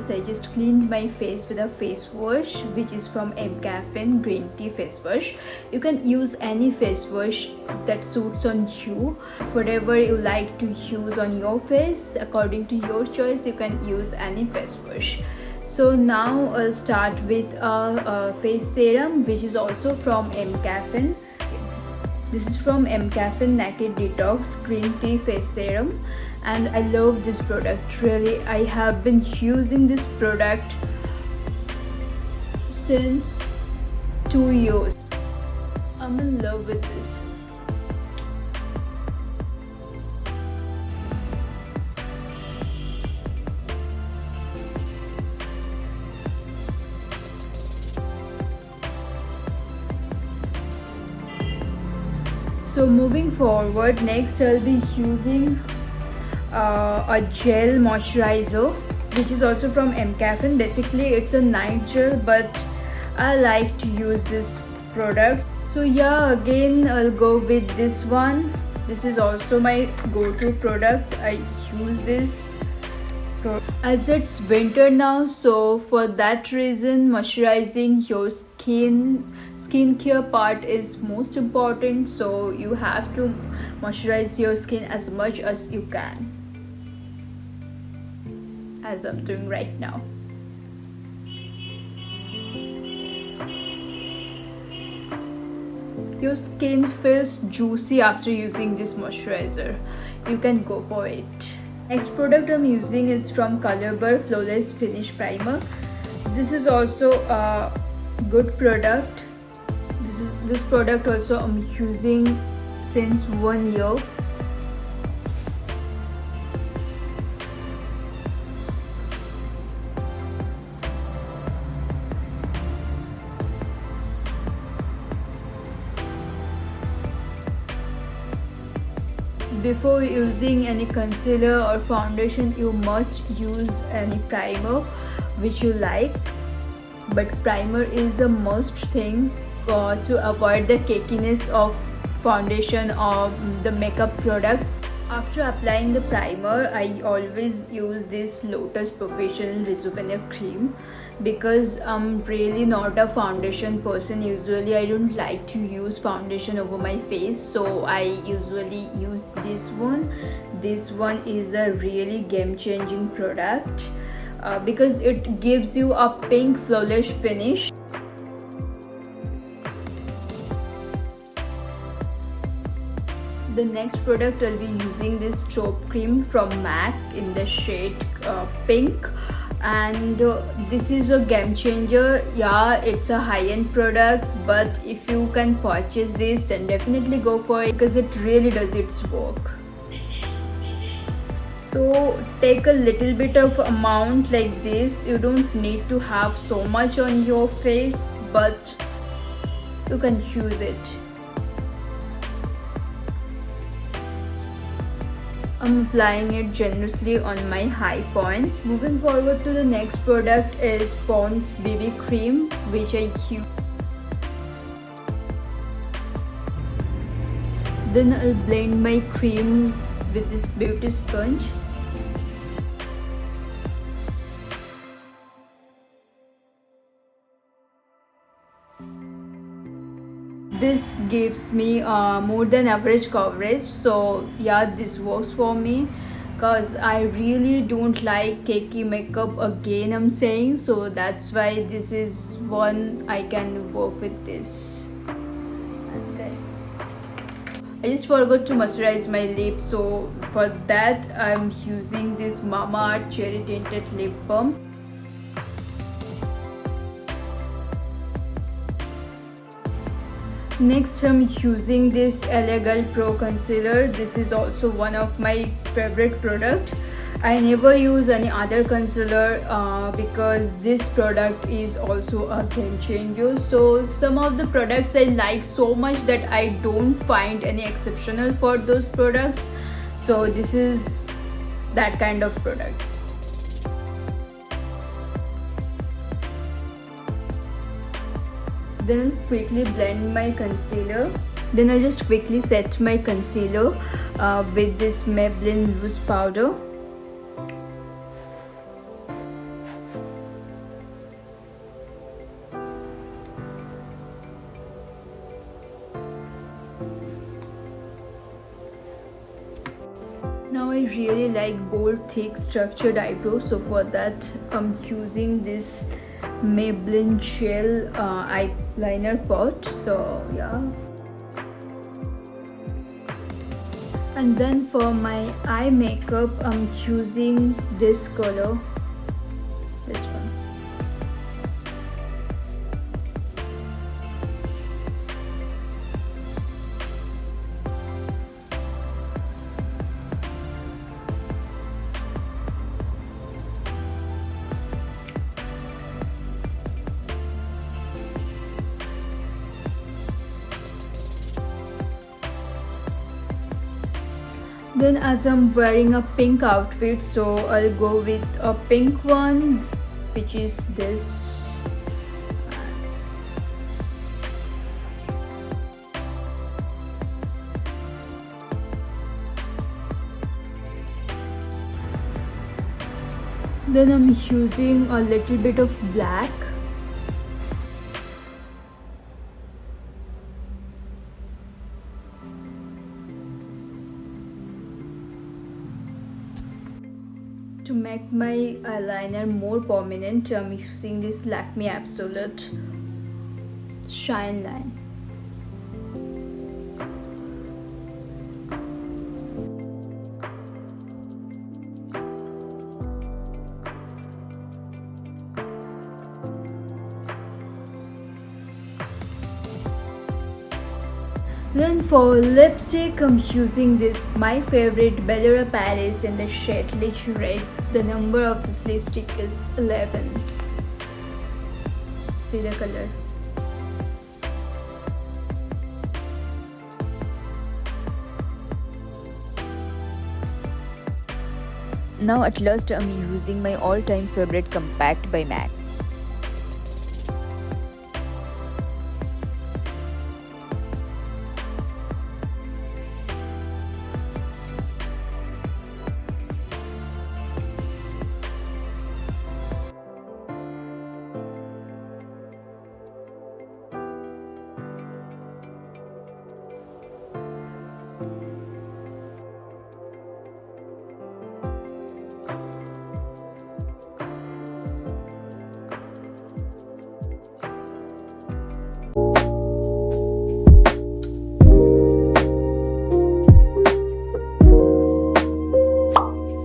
this, I just cleaned my face with a face wash which is from Caffeine green tea face wash. You can use any face wash that suits on you, whatever you like to use on your face. According to your choice, you can use any face wash. So now I'll start with a face serum which is also from Caffeine. This is from Caffeine Naked Detox Green Tea Face Serum, and I love this product. Really, I have been using this product since 2 years. I'm in love with this. So moving forward, next I'll be using a gel moisturizer which is also from Caffeine. Basically it's a night gel, but I like to use this product. So yeah, again I'll go with this one. This is also my go-to product. I use this as it's winter now, so for that reason moisturizing your skincare part is most important, so you have to moisturize your skin as much as you can, as I'm doing right now. Your skin feels juicy after using this moisturizer. You can go for it. Next product I'm using is from Colorbar Flawless Finish Primer. This is also a good product. This product also I'm using since 1 year. Before using any concealer or foundation, you must use any primer which you like, but primer is a must thing to avoid the cakiness of foundation or the makeup products. After applying the primer, I always use this Lotus Professional Rejuvenate Cream because I'm really not a foundation person. Usually I don't like to use foundation over my face, so I usually use this one. This one is a really game-changing product because it gives you a pink flawless finish. The next product I'll be using this Strobe Cream from MAC in the shade pink, and this is a game changer. Yeah, it's a high-end product, but if you can purchase this, then definitely go for it because it really does its work. So take a little bit of amount like this. You don't need to have so much on your face, but you can use it. I'm applying it generously on my high points. Moving forward to the next product is Pond's BB Cream, which I use. Then I'll blend my cream with this beauty sponge. This gives me more than average coverage, so yeah, this works for me because I really don't like cakey makeup, again I'm saying, so that's why this is one I can work with this. Okay. I just forgot to moisturize my lips, so for that I'm using this Mamaearth Cherry Tinted Lip Balm. Next I'm using this Elegant Pro Concealer. This is also one of my favorite product. I never use any other concealer because this product is also a game changer. So some of the products I like so much that I don't find any exceptional for those products. So this is that kind of product. Then I'll quickly blend my concealer. Then I'll just quickly set my concealer with this Maybelline loose powder. Now I really like bold, thick, structured eyebrows, so for that I'm using this Maybelline gel eyeliner pot. So yeah. And then for my eye makeup, I'm using this color, this one. Then as I'm wearing a pink outfit, so I'll go with a pink one, which is this. Then I'm using a little bit of black. To make my eyeliner more prominent, I'm using this Lakme Absolute Shine Line. Then for lipstick, I'm using this my favorite Bellera Paris in the shade Lich Red. The number of this lipstick is 11. See the color. Now at last I'm using my all-time favorite compact by MAC.